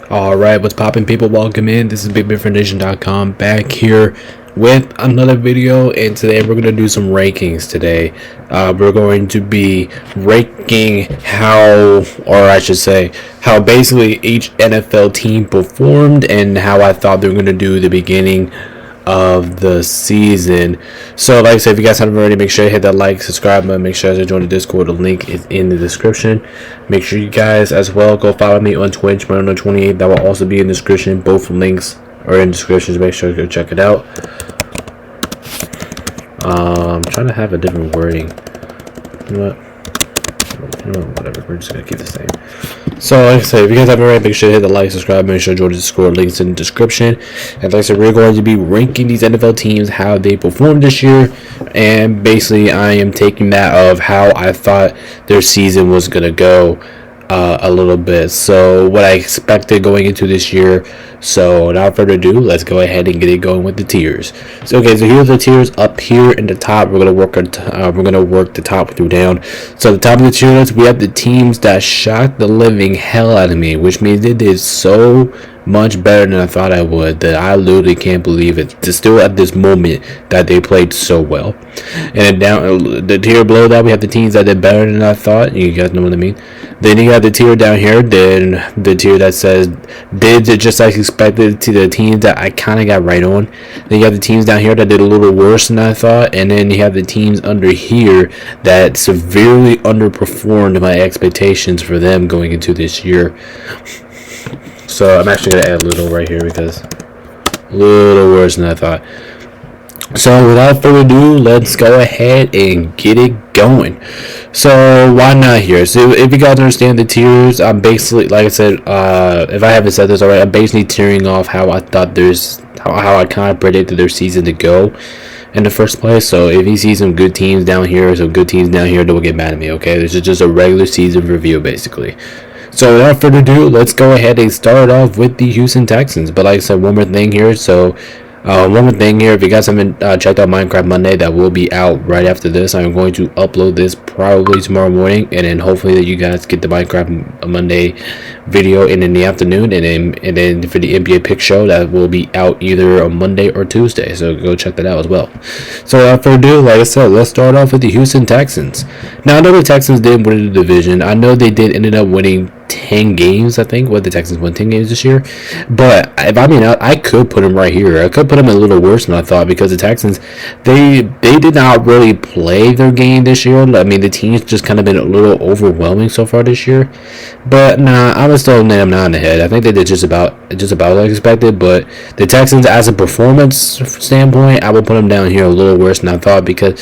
Alright, what's poppin', people? Welcome in. This is BigBigFoundation.com back here with another video, and today we're going to do some rankings today. We're going to be ranking how basically each NFL team performed and how I thought they were going to do the beginning of the season. So like I said, if you guys haven't already, make sure you hit that like, subscribe button, make sure you join the Discord. The link is in the description. Make sure you guys as well go follow me on Twitch, Marino28. That will also be in the description. Both links are in the description, so make sure you go check it out. I'm trying to have a different wording. You know what? Whatever, we're just gonna keep the same. So like I said, if you guys haven't already, make sure to hit the like, subscribe, make sure to join the Discord. Links in the description. And like I said, we're going to be ranking these NFL teams, how they performed this year, and basically I am taking that of how I thought their season was gonna go a little bit. So what I expected going into this year. So without further ado, let's go ahead and get it going with the tiers. So okay, so here's the tiers. Up here in the top, we're gonna work the top through down. So the top of the tiers, we have the teams that shocked the living hell out of me, which means they did so much better than I thought I would, that I literally can't believe it. It's still at this moment that they played so well. And down the tier below that, we have the teams that did better than I thought. You guys know what I mean. Then you have the tier down here, then the tier that says did just like expected, to the teams that I kind of got right on. Then you have the teams down here that did a little worse than I thought, and then you have the teams under here that severely underperformed my expectations for them going into this year. So I'm actually going to add a little right here because a little worse than I thought. So without further ado, let's go ahead and get it going. So why not here? So if you guys understand the tiers, I'm basically, like I said, if I haven't said this already, I'm basically tearing off how I thought how I kind of predicted their season to go in the first place. So if you see some good teams down here, don't get mad at me, okay? This is just a regular season review, basically. So without further ado, let's go ahead and start off with the Houston Texans. But like I said, one more thing here. If you guys haven't checked out Minecraft Monday, that will be out right after this. I'm going to upload this probably tomorrow morning, and then hopefully that you guys get the Minecraft Monday video in the afternoon, and then for the NBA pick show, that will be out either on Monday or Tuesday. So go check that out as well. So without further ado, like I said, let's start off with the Houston Texans. Now I know the Texans did win the division. I know they ended up winning 10 games. I think the Texans won 10 games this year, but I could put them right here. I could put them a little worse than I thought, because the Texans, they did not really play their game this year. I mean, the team's just kind of been a little overwhelming so far this year, but nah, I would still name them 9 ahead. I think they did just about like expected, but the Texans, as a performance standpoint, I would put them down here a little worse than I thought, because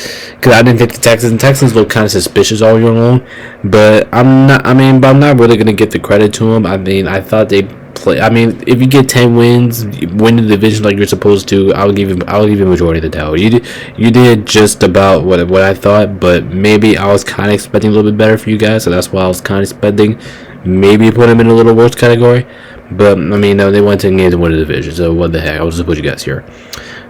I didn't think the Texans look kind of suspicious all year long, but I'm not really gonna get the credit to them. I mean, I thought they play. I mean, if you get 10 wins, win the division like you're supposed to, I'll give you majority of the doubt. You did just about what I thought, but maybe I was kind of expecting a little bit better for you guys, so that's why I was kind of expecting maybe put them in a little worse category. But I mean, no, they went 10 games to win the division, so what the heck? I'll just put you guys here.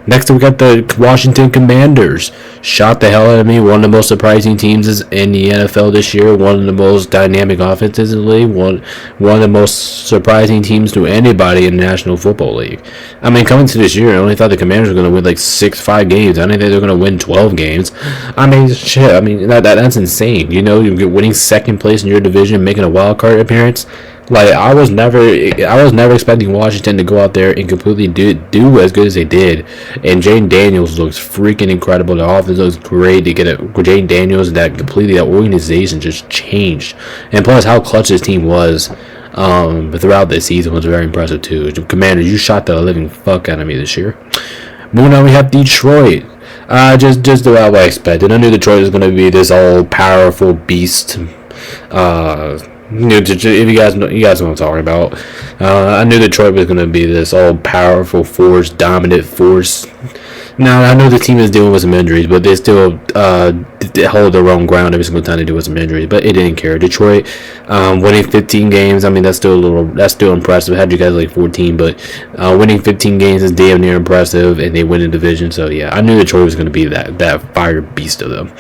Next, we got the Washington Commanders. Shocked the hell out of me. One of the most surprising teams in the NFL this year. One of the most dynamic offenses in the league. One of the most surprising teams to anybody in the National Football League. I mean, coming to this year, I only thought the Commanders were going to win like 5 games. I didn't think they were going to win 12 games. I mean, shit. I mean, that's insane. You know, you're winning second place in your division, making a wild card appearance. Like, I was never expecting Washington to go out there and completely do as good as they did. And Jane Daniels looks freaking incredible. The offense looks great. To get Jane Daniels, that organization just changed. And plus, how clutch this team was throughout this season was very impressive too. Commanders, you shot the living fuck out of me this year. Moving on, we have Detroit. Just about what I expected. I knew Detroit was going to be this all powerful beast. If you guys know what I'm talking about. I knew Detroit was going to be this all-powerful force, dominant force. Now, I know the team is dealing with some injuries, but they still hold their own ground every single time they deal with some injuries. But it didn't care. Detroit winning 15 games. I mean, that's still impressive. I had you guys like 14, but winning 15 games is damn near impressive, and they win the division. So yeah, I knew Detroit was going to be that fire beast of them.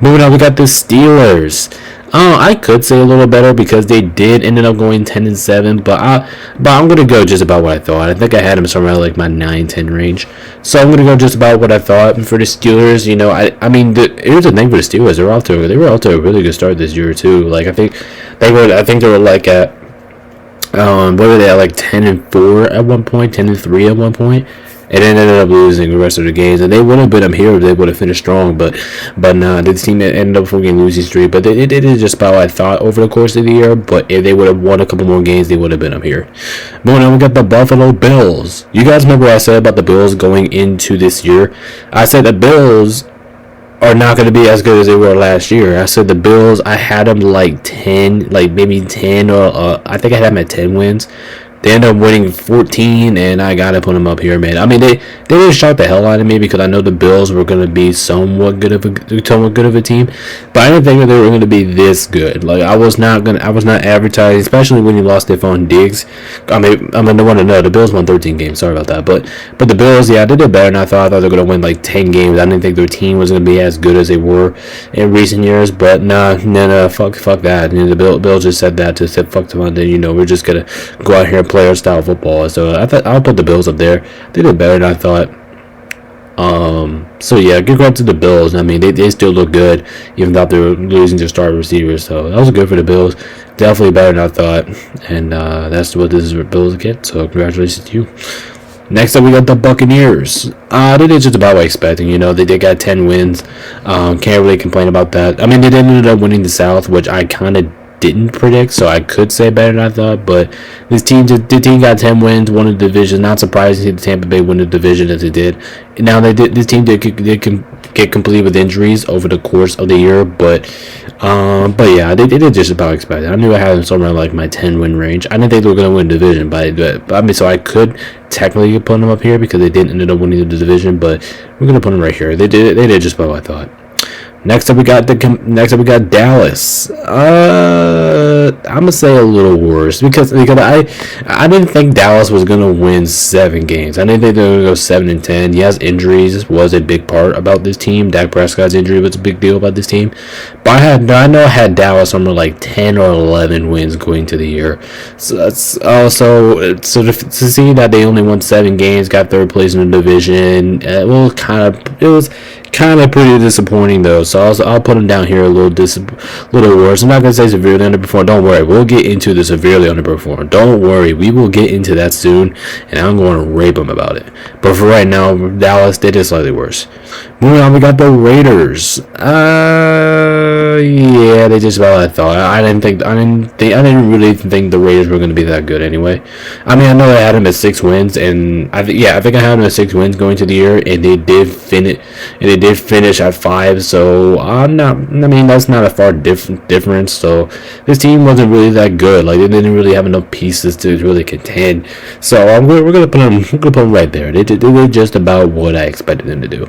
Moving on, we got the Steelers. I could say a little better because they did ended up going 10-7, but I'm gonna go just about what I thought. I think I had them somewhere like my 9-10 range, so I'm gonna go just about what I thought for the Steelers. You know, I mean, here's the thing for the Steelers: they were off to a really good start this year too. Like I think they were like at what were they at, like 10-4 at one point, 10-3 at one point. And then ended up losing the rest of the games, and they would have been up here if they would have finished strong. But nah, this team ended up getting losing streak. But they did just about what I thought over the course of the year. But if they would have won a couple more games, they would have been up here. Moving on, we got the Buffalo Bills. You guys remember what I said about the Bills going into this year? I said the Bills are not going to be as good as they were last year. I said the Bills, I had them like 10, like maybe 10, or I think I had them at 10 wins. They ended up winning 14, and I gotta put them up here, man. I mean, they didn't shock the hell out of me because I know the Bills were gonna be somewhat good of a team, but I didn't think that they were gonna be this good. Like I was not advertising, especially when you lost Stephon Diggs. I mean, the one to know the Bills won 13 games. Sorry about that, but the Bills, yeah, they did better than I thought. I thought they were gonna win like 10 games. I didn't think their team was gonna be as good as they were in recent years, but nah, fuck that. You know, the Bills just said that to say fuck to London. You know, we're just gonna go out here and player style football. So I thought I'll put the Bills up there. They did better than I thought. So yeah, good credit to the Bills. I mean, they still look good even though they were losing their star receivers. So that was good for the Bills. Definitely better than I thought. And that's what this is for Bills get. So congratulations to you. Next up, we got the Buccaneers. They did just about what I expected. You know, they got 10 wins. Can't really complain about that. I mean, they ended up winning the South, which I kind of didn't predict, so I could say better than I thought. But the team got 10 wins, won the division. Not surprising to see the Tampa Bay win the division as they did. Now this team did get complete with injuries over the course of the year, but yeah, they did just about expected. I knew I had them somewhere like my 10-win range. I didn't think they were gonna win the division, but I mean, so I could technically put them up here because they didn't end up winning the division, but we're gonna put them right here. They did just about what I thought. Next up, we got Dallas. I'm gonna say a little worse because I didn't think Dallas was gonna win 7 games. I didn't think they were gonna go 7-10. Yes, injuries was a big part about this team. Dak Prescott's injury was a big deal about this team. But I know I had Dallas somewhere like 10 or 11 wins going to the year. So that's also to see that they only won 7 games, got 3rd place in the division. It was kind of pretty disappointing though, so I'll put them down here a little worse. I'm not gonna say severely underperformed. Don't worry, we'll get into the severely underperformed. Don't worry, we will get into that soon, and I'm going to rape them about it. But for right now, Dallas, they did slightly worse. Moving on, we got the Raiders. Yeah, they just about what I thought. I didn't really think the Raiders were going to be that good anyway. I mean, I know I had them at 6 wins, and I think I had them at 6 wins going to the year, and they did finish at 5. So that's not a far difference. So this team wasn't really that good. Like they didn't really have enough pieces to really contend. So we're gonna put them right there. They did just about what I expected them to do.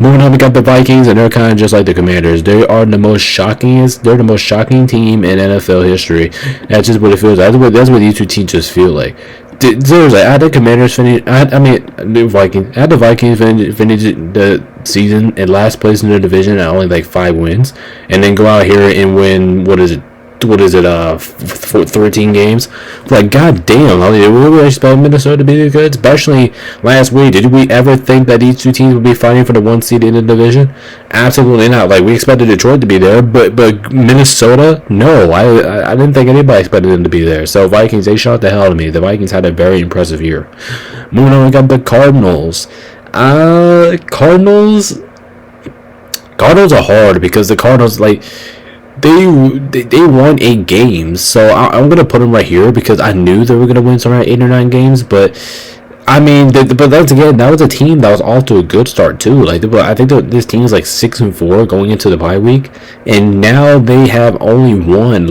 Moving on, we got the Vikings, and they're kind of just like the Commanders. They're the most shocking team in NFL history. That's just what it feels like. That's what these two teams just feel like. Seriously, I had the Commanders finish. The Vikings. I had the Vikings finish the season in last place in their division at only like 5 wins, and then go out here and win. What is it? 13 games. Like, goddamn, I mean, we really expect Minnesota to be good, especially last week. Did we ever think that these two teams would be fighting for the 1 seed in the division? Absolutely not. Like, we expected Detroit to be there, but Minnesota, no. I didn't think anybody expected them to be there. So Vikings, they shot the hell out of me. The Vikings had a very impressive year. Moving on, we got the Cardinals. Cardinals are hard because the Cardinals, like, they won 8 games, so I'm gonna put them right here because I knew they were gonna win somewhere 8 or 9 games. But I mean, but once again, that was a team that was off to a good start too. Like, I think this team is like 6-4 going into the bye week, and now they have only won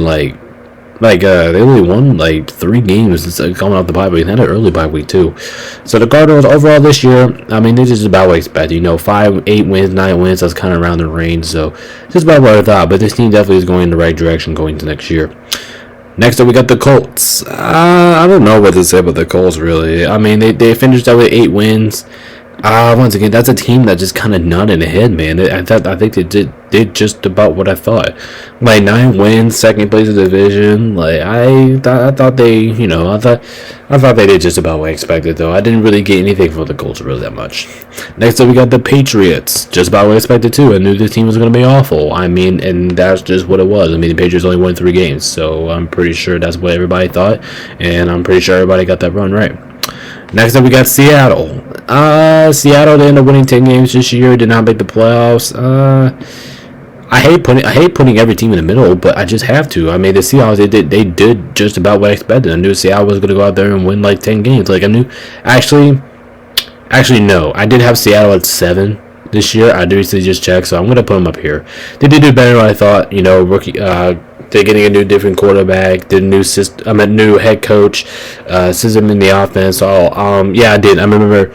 they only won like 3 games coming out the bye week. They had an early bye week too. So the Cardinals overall this year, I mean, this is about what I expected. You know, 5, 8 wins, 9 wins. That's kind of around the range. So just about what I thought. But this team definitely is going in the right direction going into next year. Next up, we got the Colts. I don't know what to say about the Colts really. I mean, they finished out with 8 wins. Once again, that's a team that just kind of nodded ahead, man. I think they did just about what I thought. Like 9 wins, second place in the division. Like I thought they, I thought they did just about what I expected. Though I didn't really get anything from the Colts really that much. Next up, we got the Patriots. Just about what I expected too. I knew this team was going to be awful. I mean, and that's just what it was. I mean, the Patriots only won 3 games, so I'm pretty sure that's what everybody thought, and I'm pretty sure everybody got that run right. Next up, we got Seattle. Seattle, they ended up winning 10 games this year. Did not make the playoffs. I hate putting every team in the middle, but I just have to. I mean, the Seahawks, they did just about what I expected. I knew Seattle was going to go out there and win like 10 games. Like I knew, actually no, I did have Seattle at 7 this year. I recently just checked, so I'm going to put them up here. They did do better than I thought. Rookie. They're getting a different quarterback, did a new system, new head coach, system in the offense. So, yeah, I did. I remember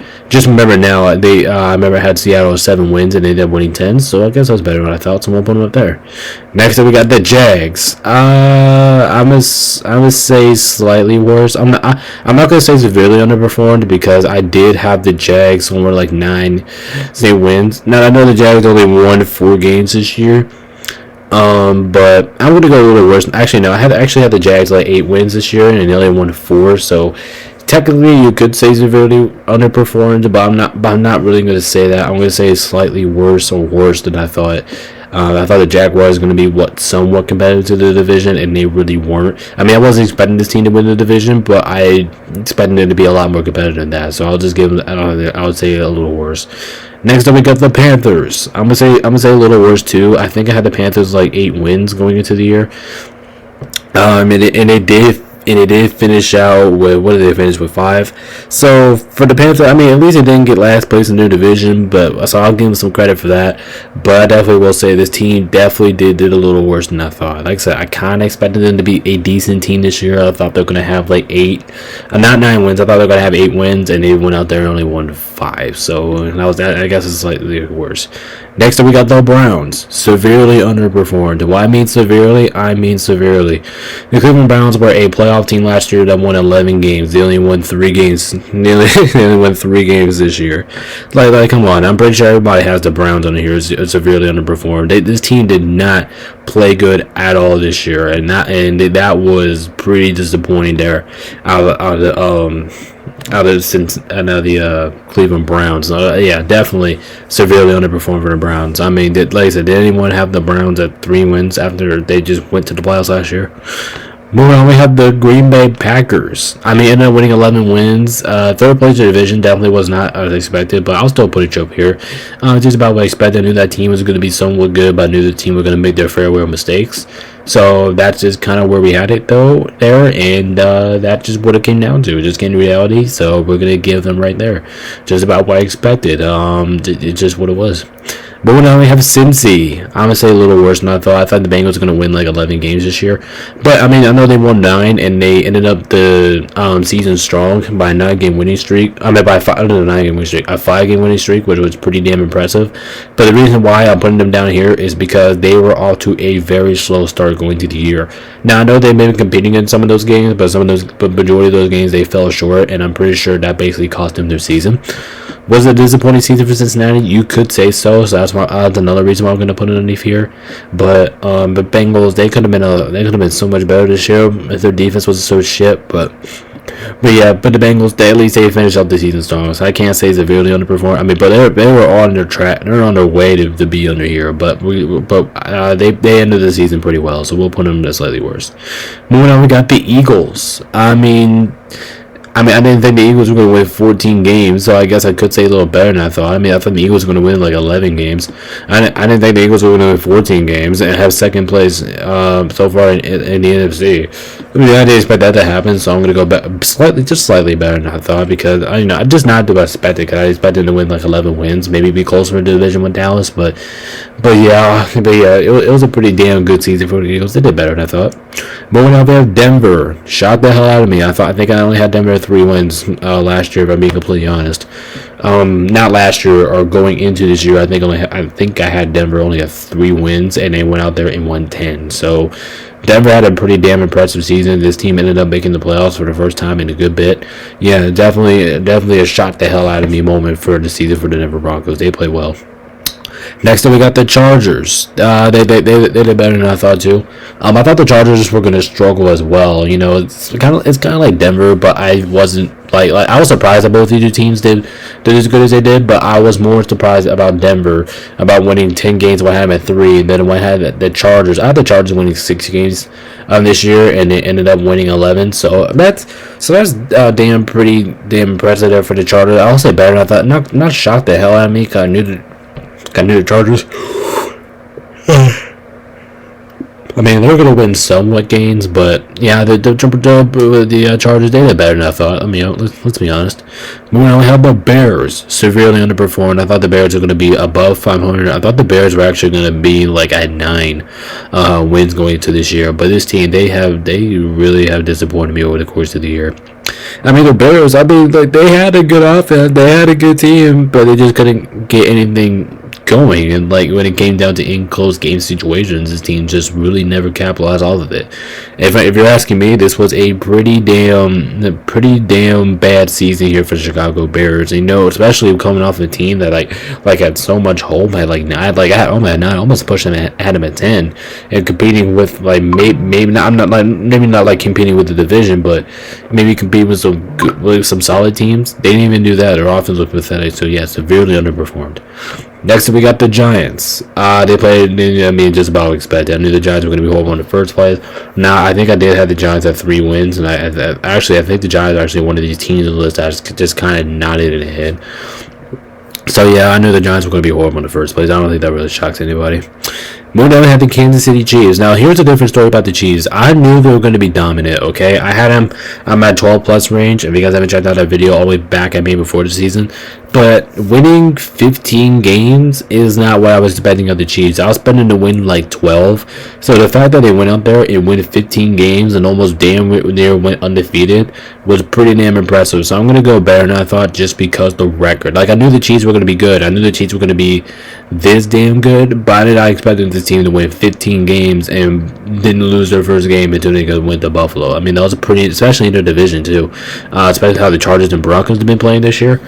now. I remember I had Seattle 7 wins and they ended up winning 10. So I guess that was better than I thought. So we'll put them up there. Next up, we got the Jags. I'm gonna say slightly worse. I'm not gonna say severely underperformed because I did have the Jags somewhere like 9 wins. Now I know the Jags only won 4 games this year. But I'm gonna go a little worse. Actually, no. I had the Jags like 8 wins this year, and they only won 4. So technically, you could say severely underperformed, but I'm not really gonna say that. I'm gonna say slightly worse or worse than I thought. I thought the Jaguars were going to be somewhat competitive to the division, and they really weren't. I mean, I wasn't expecting this team to win the division, but I expected it to be a lot more competitive than that. So I'll just give them. I would say a little worse. Next up, we got the Panthers. I'm gonna say a little worse too. I think I had the Panthers like 8 wins going into the year. And it did finish out with, what did they finish with, 5? So for the Panthers, I mean, at least it didn't get last place in their division, but so I'll give them some credit for that. But I definitely will say this team definitely did a little worse than I thought. Like I said, I kind of expected them to be a decent team this year. I thought they were going to have like 8, not 9 wins. I thought they were going to have 8 wins, and they went out there and only won 5. So I guess it's slightly worse. Next up, we got the Browns. Severely underperformed. Do I mean severely? I mean severely. The Cleveland Browns were a playoff team last year that won 11 games. They only won 3 games. They only won 3 games this year. Like, come on. I'm pretty sure everybody has the Browns on here. It's severely underperformed. This team did not play good at all this year, and that was pretty disappointing there. Out of the Cleveland Browns. Yeah, definitely severely underperformed for the Browns. I mean, like I said, did anyone have the Browns at 3 wins after they just went to the playoffs last year? Moving on, we have the Green Bay Packers. I mean, ended up winning 11 wins. Third place in the division definitely was not as expected, but I'll still put it up here. Just about what I expected. I knew that team was going to be somewhat good, but I knew the team was going to make their fair share of mistakes. So that's just kind of where we had it and that's just what it came down to. It just came to reality, so we're going to give them right there. Just about what I expected. It's just what it was. But now we have Cincy. I'm going to say a little worse than I thought. I thought the Bengals were going to win like 11 games this year. But, I mean, I know they won 9, and they ended up the season strong by a 9-game winning streak. I mean, by a 9-game winning streak. A 5-game winning streak, which was pretty damn impressive. But the reason why I'm putting them down here is because they were off to a very slow start going to the year. Now, I know they may be competing in some of those games, but majority of those games, they fell short, and I'm pretty sure that basically cost them their season. Was it a disappointing season for Cincinnati? You could say so. So that's another reason why I'm going to put it underneath here. But the Bengals, they could have been so much better this year if their defense was so shit. But the Bengals, at least they finished out the season strong. So I can't say severely underperformed. I mean, but they were on their track. They're on their way to be under here. But they ended the season pretty well. So we'll put them slightly worse. Moving on, we got the Eagles. I mean, I didn't think the Eagles were going to win 14 games, so I guess I could say a little better than I thought. I mean, I thought the Eagles were going to win like 11 games. I didn't think the Eagles were going to win 14 games and have second place so far in the NFC. I mean, I didn't expect that to happen, so I'm going to go back slightly better than I thought because I just not do what I expected. Because I expected to win like 11 wins, maybe be closer in the division with Dallas, but yeah, it was a pretty damn good season for the Eagles. They did better than I thought. Moving on, we have Denver. Shocked the hell out of me. I think I only had Denver 3 wins last year, if I'm being completely honest. not last year or going into this year. I think I had Denver only at 3 wins, and they went out there and won 10. So Denver had a pretty damn impressive season. This team ended up making the playoffs for the first time in a good bit. Yeah, definitely a shot the hell out of me moment for the season for the Denver Broncos. They play well. Next up, we got the Chargers. They did better than I thought too. I thought the Chargers were going to struggle as well. You know, it's kind of like Denver, but I wasn't like I was surprised that both these two teams did as good as they did. But I was more surprised about Denver about winning 10 games. What had them at 3, and then what had the Chargers. I had the Chargers winning 6 games this year, and they ended up winning 11. So that's pretty damn impressive there for the Chargers. I'll say better than I thought. Not shocked the hell out of me. Cause I knew the Chargers. I mean, they're going to win somewhat games, but yeah, the Chargers, they did better than I thought. I mean, let's be honest. Moving on, how about Bears? Severely underperformed. I thought the Bears were going to be above 500. I thought the Bears were actually going to be like at 9 wins going into this year, but this team, they really have disappointed me over the course of the year. I mean, the Bears, they had a good offense, they had a good team, but they just couldn't get anything going. And like when it came down to in close game situations, this team just really never capitalized off of it. If you're asking me, this was a pretty damn bad season here for the Chicago Bears. You know, especially coming off a team that like had so much hope, had like 9, almost pushed them had them at 10, and competing with like maybe not like competing with the division, but maybe compete with some solid teams. They didn't even do that. Their offense was pathetic. So yeah, severely underperformed. Next up, we got the Giants. They played, just about expected. I knew the Giants were going to be horrible in the first place. Now, I think I did have the Giants at 3 wins, and I think the Giants are actually one of these teams on the list that just kind of nodded in the head. So, yeah, I knew the Giants were going to be horrible in the first place. I don't think that really shocks anybody. Moving on, we had the Kansas City Chiefs. Now, here's a different story about the Chiefs. I knew they were going to be dominant, okay? I had them at 12-plus range. If you guys haven't checked out that video all the way back I made before the season. But winning 15 games is not what I was expecting of the Chiefs. I was expecting to win like 12. So the fact that they went out there and win 15 games and almost damn near went undefeated was pretty damn impressive. So I'm going to go better than I thought just because the record. Like, I knew the Chiefs were going to be good. I knew the Chiefs were going to be this damn good. But I did not expect this team to win 15 games and didn't lose their first game until they went to Buffalo. I mean, that was a pretty, especially in their division too. Especially how the Chargers and Broncos have been playing this year.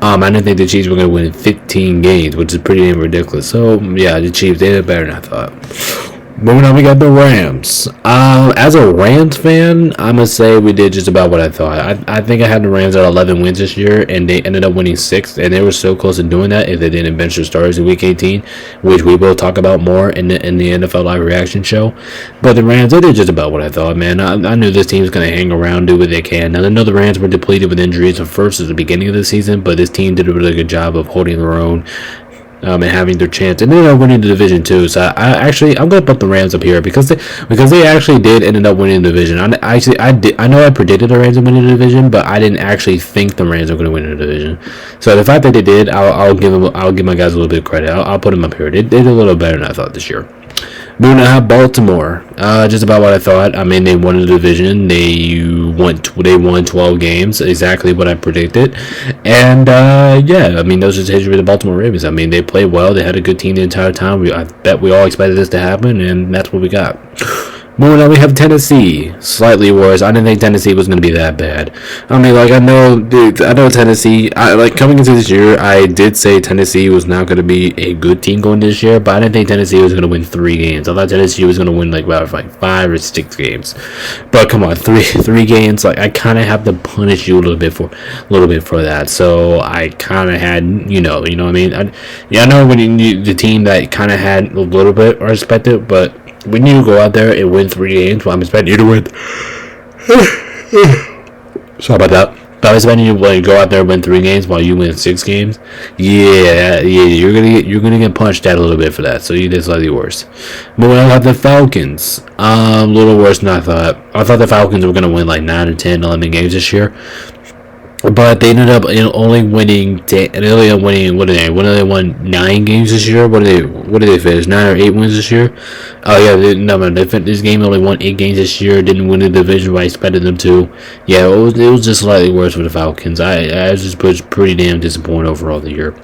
I didn't think the Chiefs were going to win 15 games, which is pretty damn ridiculous. So, yeah, the Chiefs, they did better than I thought. Moving on, we got the Rams. As a Rams fan, I'm going to say we did just about what I thought. I think I had the Rams at 11 wins this year, and they ended up winning 6, and they were so close to doing that if they didn't bench their starters in Week 18, which we will talk about more in the NFL Live Reaction show. But the Rams, they did just about what I thought, man. I knew this team was going to hang around, do what they can. Now, I know the Rams were depleted with injuries at first at the beginning of the season, but this team did a really good job of holding their own. And having their chance, and they ended up winning the division too. So I'm going to put the Rams up here because they actually did end up winning the division. I know I predicted the Rams would win the division, but I didn't actually think the Rams were going to win the division. So the fact that they did, I'll give my guys a little bit of credit. I'll put them up here. They did a little better than I thought this year. Moving on, Baltimore. Just about what I thought. I mean, they won the division. They won 12 games, exactly what I predicted. And yeah, I mean, those are the history of the Baltimore Ravens. I mean, they played well. They had a good team the entire time. I bet we all expected this to happen, and that's what we got. Moving on, we have Tennessee. Slightly worse. I didn't think Tennessee was going to be that bad. I mean, like, I know Tennessee. Coming into this year, I did say Tennessee was not going to be a good team going this year, but I didn't think Tennessee was going to win 3 games. I thought Tennessee was going to win like 5 or 6 games. But come on, three games. Like, I kind of have to punish you a little bit for that. So I kind of had, you know what I mean. I know when the team that kind of had a little bit are expected, but when you go out there and win 3 games, well, I'm expecting you to win. Sorry about that. But I'm expecting you to go out there and win 3 games while you win 6 games. Yeah, you're gonna get punched out a little bit for that. So you did slightly worse. Moving on, the Falcons. A little worse than I thought. I thought the Falcons were gonna win like 9 or 10, 11 games this year. but they ended up only winning. They only winning. What did they? What did they won 9 games this year? What did they? What did they finish? 9 or 8 wins this year? Oh yeah, this game only won 8 games this year. Didn't win the division, but I expected them to. Yeah, it was just slightly worse for the Falcons. I was just pretty damn disappointed overall the year.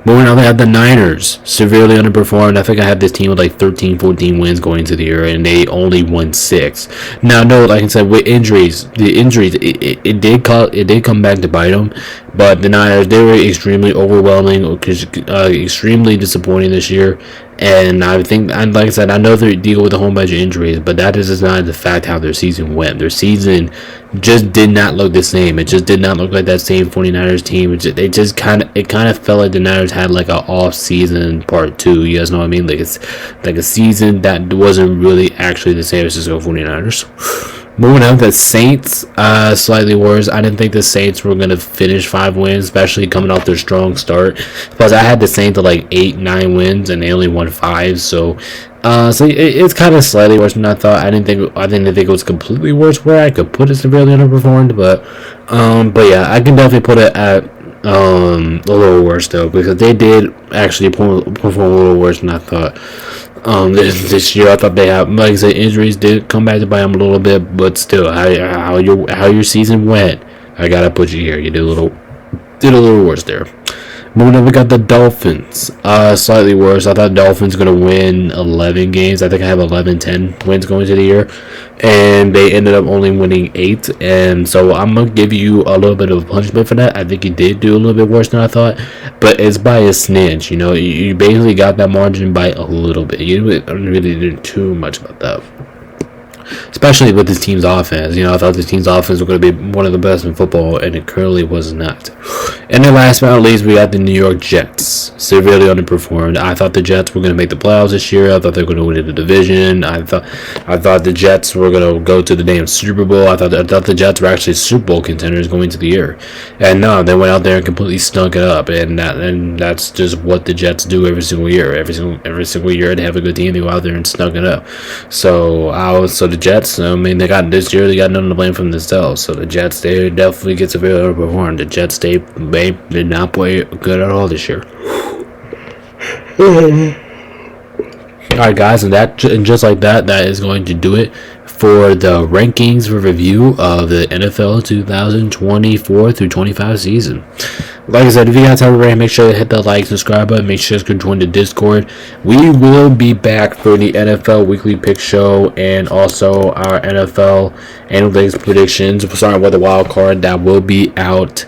Moving on, they had the Niners severely underperformed. I think I had this team with like 13, 14 wins going into the year, and they only won 6. Now, no, like I said, with injuries, it did come back to bite them. But the Niners, they were extremely overwhelming, extremely disappointing this year. And I think, and like I said, I know they deal with a whole bunch of injuries, but that is not the fact how their season went. Their season just did not look the same. It just did not look like that same 49ers team. It kind of felt like the Niners had like an off season part 2. You guys know what I mean? Like it's like a season that wasn't really actually the San Francisco 49ers. Moving on to the Saints, slightly worse. I didn't think the Saints were going to finish 5 wins, especially coming off their strong start. Plus, I had the Saints at like 8, 9 wins, and they only won 5. So it's kind of slightly worse than I thought. I didn't think it was completely worse where I could put it severely underperformed, but yeah, I can definitely put it at a little worse though, because they did actually perform a little worse than I thought. This year I thought they had, like I said, injuries did come back to bite them a little bit, but still, how your season went, I gotta put you here. You did a little worse there. Moving on, we got the Dolphins. Slightly worse. I thought Dolphins going to win 11 games. I think I have 11-10 wins going into the year. And they ended up only winning 8. And so I'm going to give you a little bit of punishment for that. I think you did do a little bit worse than I thought. But it's by a snitch. You know, you basically got that margin by a little bit. You didn't really do too much about that. Especially with this team's offense. You know, I thought this team's offense was going to be one of the best in football, and it currently was not. And then last but not least, we got the New York Jets. Severely underperformed. I thought the Jets were going to make the playoffs this year. I thought they were going to win the division. I thought the Jets were going to go to the damn Super Bowl. I thought the Jets were actually Super Bowl contenders going into the year. And no, they went out there and completely stunk it up. And that's just what the Jets do every single year. Every single year they have a good team, they go out there and stunk it up. So the Jets, I mean, they got nothing to blame from themselves. So the Jets, they definitely get severely overperformed. The Jets, they did not play good at all this year. Alright, guys, and just like that is going to do it for the rankings review of the NFL 2024 through 25 season. Like I said, if you guys haven't already, make sure to hit that like, subscribe button, make sure to join the Discord. We will be back for the NFL Weekly Pick Show and also our NFL Analytics predictions, starting with the wild card that will be out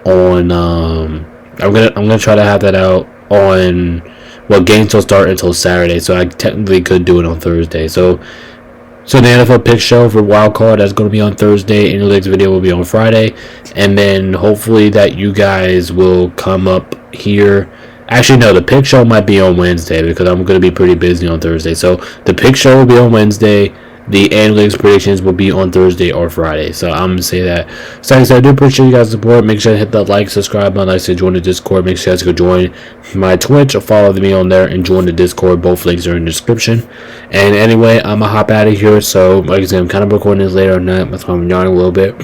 on. I'm gonna try to have that out on. Well, games don't start until Saturday, so I technically could do it on Thursday. So the NFL Pick Show for Wild Card, that's going to be on Thursday. Analytics video will be on Friday. And then hopefully that you guys will come up here. Actually, no, the Pick Show might be on Wednesday because I'm going to be pretty busy on Thursday. So the Pick Show will be on Wednesday. The analytics predictions will be on Thursday or Friday. So I'm going to say that. So like I said, I do appreciate you guys' support. Make sure to hit that like, subscribe button. Like I said, join the Discord. Make sure you guys go join my Twitch or follow me on there and join the Discord. Both links are in the description. And anyway, I'm going to hop out of here. So like I said, I'm kind of recording this later at night. That's why I'm yawning a little bit.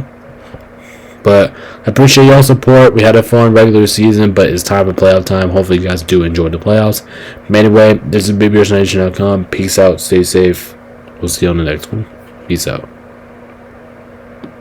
But I appreciate y'all's support. We had a fun regular season, but it's time for playoff time. Hopefully you guys do enjoy the playoffs. But anyway, this is BigBearsNation.com. Peace out. Stay safe. We'll see you on the next one. Peace out.